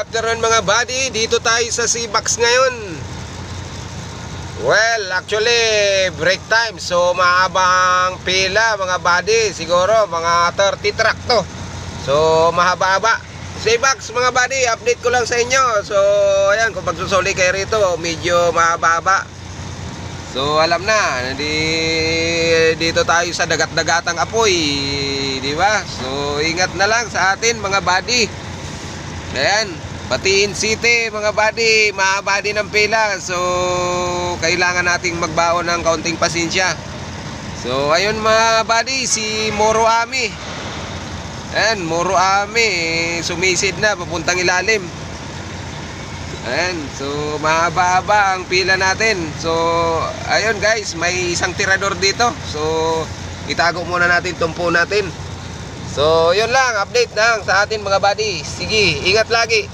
afternoon mga buddy. Dito tayo sa C-Box ngayon. Well, actually break time. So mahabang pila mga buddy. Siguro mga 30 truck to. So mahaba-haba. C-Box mga buddy, update ko lang sa inyo. So ayan, kung pagsusuli kayo rito, medyo mahaba-haba. So alam na, dito tayo sa dagat-dagatang apoy, di ba? So ingat na lang sa atin mga buddy. Ayan, Batiin City mga buddy, mahaba din ang pila. So kailangan nating magbaon ng kaunting pasensya. So ayun mga buddy, si Moro Ami. Ayan, Moro Ami, sumisid na papuntang ilalim. Ayan, so mahaba-haba ang pila natin. So ayun guys, may isang tirador dito. So itago muna natin, tumpo natin. So yun lang, update lang sa atin mga buddy. Sige, ingat lagi.